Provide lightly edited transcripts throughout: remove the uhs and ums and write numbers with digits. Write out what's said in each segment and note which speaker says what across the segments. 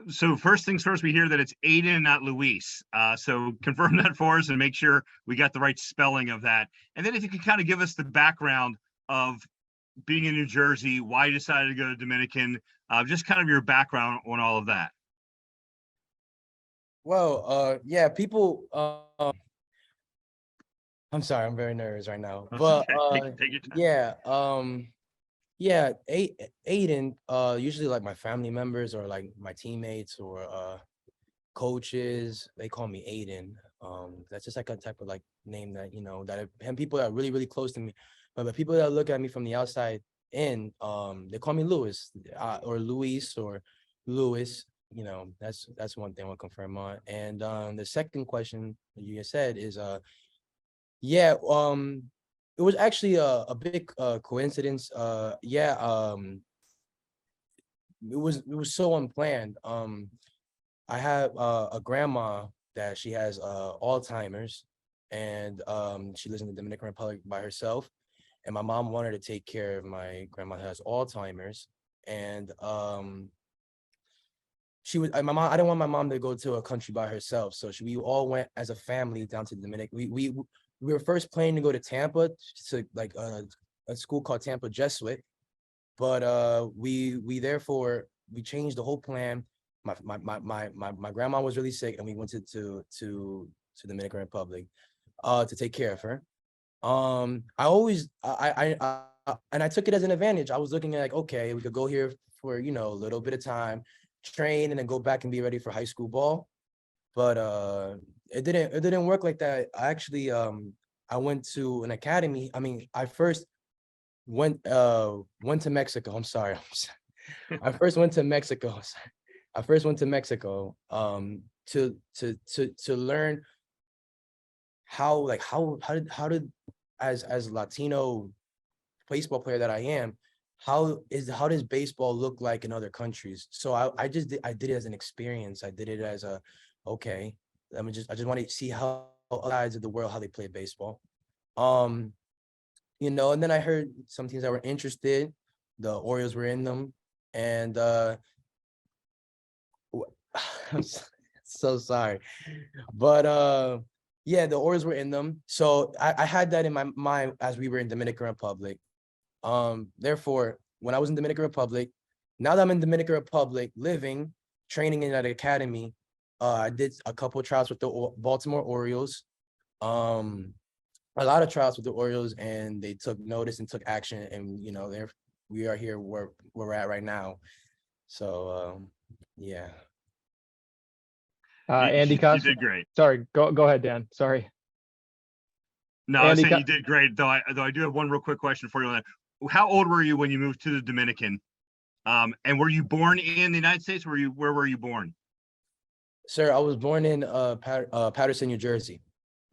Speaker 1: So first things first, we hear that it's Aiden, not Luis. So confirm that for us and make sure we got the right spelling of that. And then if you could kind of give us the background of being in New Jersey, why you decided to go to Dominican, just kind of your background on all of that.
Speaker 2: Well, yeah, people. I'm sorry, I'm very nervous right now. But
Speaker 1: Take your time.
Speaker 2: yeah, yeah, Aiden. Usually like my family members or like my teammates or coaches, they call me Aiden. That's just like a type of like name that and people that are really really close to me. But the people that look at me from the outside in, they call me Louis or Luis or Louis. That's one thing I'll confirm on. And the second question you just said is yeah, it was actually a big coincidence. It was so unplanned. I have a grandma that she has Alzheimer's, and she lives in the Dominican Republic by herself. And my mom wanted to take care of my grandma who has Alzheimer's, and my mom. I didn't want my mom to go to a country by herself, so we all went as a family down to the Dominican. We were first planning to go to Tampa to like a school called Tampa Jesuit, but we therefore we changed the whole plan. My grandma was really sick, and we went to Dominican Republic to take care of her. And I took it as an advantage. I was looking at like, okay, we could go here for a little bit of time, train, and then go back and be ready for high school ball. But it didn't work like that. I actually I went to an academy. I mean, I first went to Mexico. I'm sorry. I first went to Mexico. I first went to Mexico to learn how did as Latino baseball player that I am, how does baseball look like in other countries? So I did it as an experience. I did it as okay. I just want to see how other sides of the world how they play baseball. And then I heard some teams that were interested. The Orioles were in them, and I'm so sorry, but yeah, the Orioles were in them. So I had that in my mind as we were in Dominican Republic. Therefore, when I was in Dominican Republic, now that I'm in Dominican Republic, living, training in that academy, I did a couple of trials with the Baltimore Orioles. A lot of trials with the Orioles, and they took notice and took action, and we are here where we're at right now. So yeah.
Speaker 3: Andy
Speaker 1: You
Speaker 3: Costa.
Speaker 1: did great.
Speaker 3: Sorry, go ahead, Dan. Sorry.
Speaker 1: No, I was saying you did great. Though I do have one real quick question for you on that. How old were you when you moved to the Dominican? And were you born in the United States? Where were you born?
Speaker 2: Sir, I was born in Patterson, New Jersey.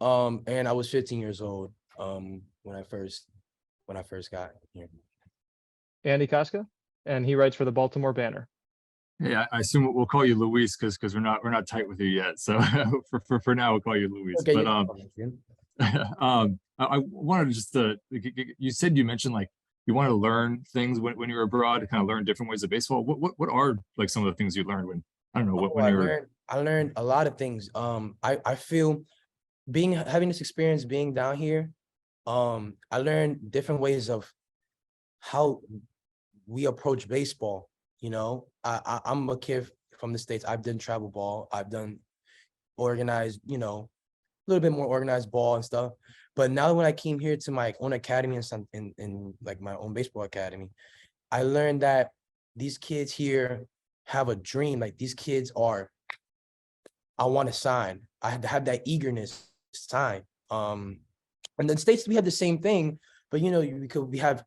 Speaker 2: And I was 15 years old when I first got here.
Speaker 3: Andy Casca, and he writes for the Baltimore Banner.
Speaker 4: Yeah, I assume we'll call you Luis because we're not tight with you yet. So for now, we'll call you Luis.
Speaker 2: Okay,
Speaker 4: but I wanted just you mentioned like you wanted to learn things when you were abroad to kind of learn different ways of baseball. What are like some of the things you learned when I don't know when you were?
Speaker 2: I learned a lot of things. I feel having this experience being down here, I learned different ways of how we approach baseball. I'm a kid from the States. I've done travel ball. I've done organized, a little bit more organized ball and stuff. But now when I came here to my own academy and in like my own baseball academy, I learned that these kids here have a dream. Like these kids I want to sign. I had to have that eagerness to sign. And in the States, we have the same thing. But we have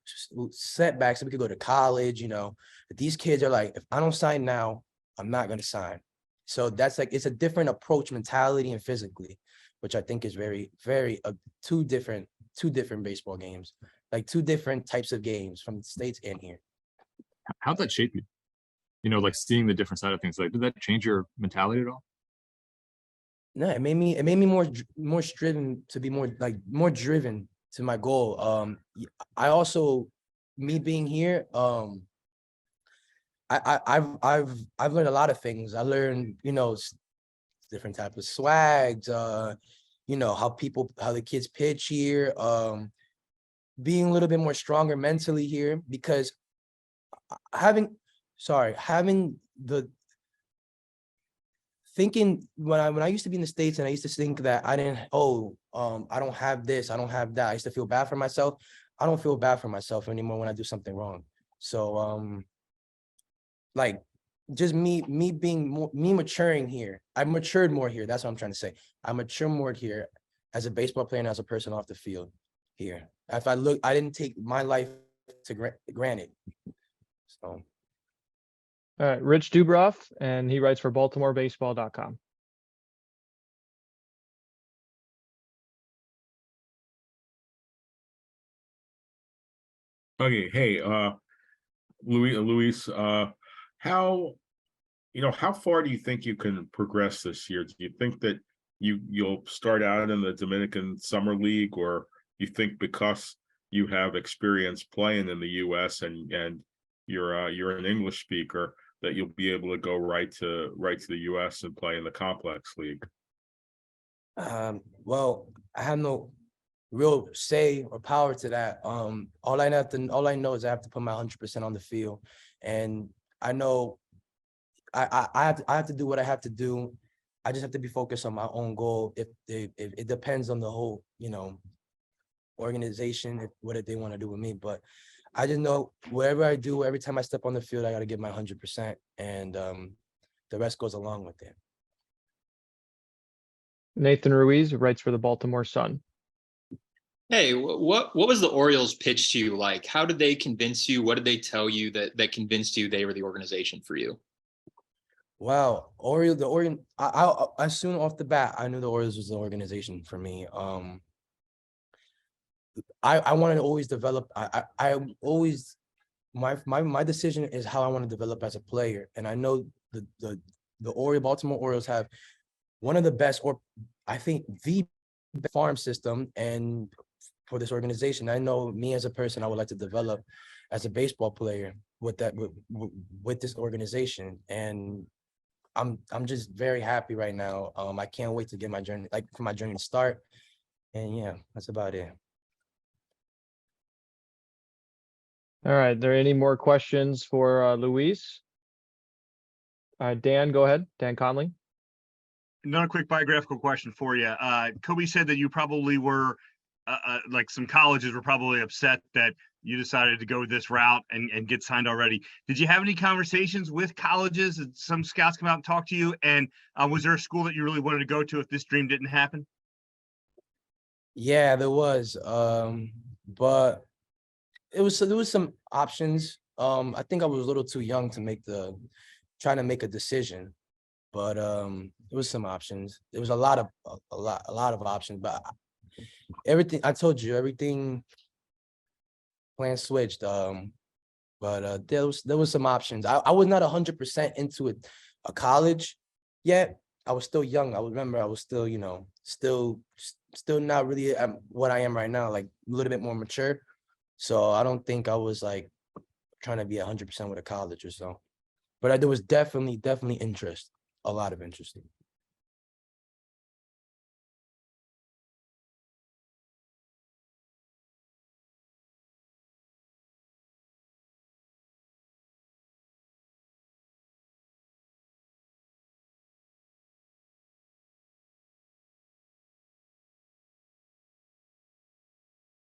Speaker 2: setbacks, so we could go to college. But these kids are like, if I don't sign now, I'm not gonna sign. So that's like it's a different approach, mentality and physically, which I think is very, very two different baseball games, like two different types of games from the States and here.
Speaker 4: How'd that shape you? Like seeing the different side of things. Like, did that change your mentality at all?
Speaker 2: No, it made me more driven to be more driven to my goal. I also, me being here, I've learned a lot of things. I learned, different type of swags, how the kids pitch here, being a little bit more stronger mentally here, because having the thinking when I used to be in the States and I used to think that I don't have this, I don't have that. I used to feel bad for myself. I don't feel bad for myself anymore when I do something wrong. So like just me maturing here. I matured more here. That's what I'm trying to say. I mature more here as a baseball player and as a person off the field here. If I look, I didn't take my life to granted. So.
Speaker 3: All right, Rich Dubroff, and he writes for BaltimoreBaseball.com.
Speaker 5: Okay, hey, Luis, how far do you think you can progress this year? Do you think that you'll start out in the Dominican Summer League, or you think because you have experience playing in the U.S. and you're an English speaker that you'll be able to go right to the U.S. and play in the Complex League?
Speaker 2: Well, I have no real say or power to that. All I know is I have to put my 100% on the field, and I know I have to do what I have to do. I just have to be focused on my own goal. If it depends on the whole, organization, what they want to do with me. But I just know wherever I do, every time I step on the field, I got to give my 100%, and the rest goes along with it.
Speaker 3: Nathan Ruiz writes for the Baltimore Sun.
Speaker 6: Hey, what was the Orioles pitch to you like? How did they convince you? What did they tell you that convinced you they were the organization for you?
Speaker 2: Wow, Orioles. I as soon off the bat, I knew the Orioles was the organization for me. I wanted to always develop. I always my decision is how I want to develop as a player, and I know the Baltimore Orioles have one of the best, or I think the best farm system, and for this organization, I know me as a person, I would like to develop as a baseball player with this organization, and I'm just very happy right now. I can't wait to get my journey, for my journey to start, and yeah, that's about it.
Speaker 3: All right, there any more questions for Luis? Dan, go ahead. Dan Conley.
Speaker 1: Another quick biographical question for you. Kobe said that you probably were, like some colleges were probably upset that you decided to go this route and get signed already. Did you have any conversations with colleges? Did some scouts come out and talk to you? And was there a school that you really wanted to go to if this dream didn't happen?
Speaker 2: Yeah, there was, but there was some options. I think I was a little too young to trying to make a decision, but there was some options. There was a lot of options, but everything I told you, everything plan switched. But there was some options. I was not 100% into a college yet. I was still young. I remember I was still, still not really what I am right now, like a little bit more mature. So I don't think I was like trying to be 100% with a college or so. But there was definitely interest, a lot of interest.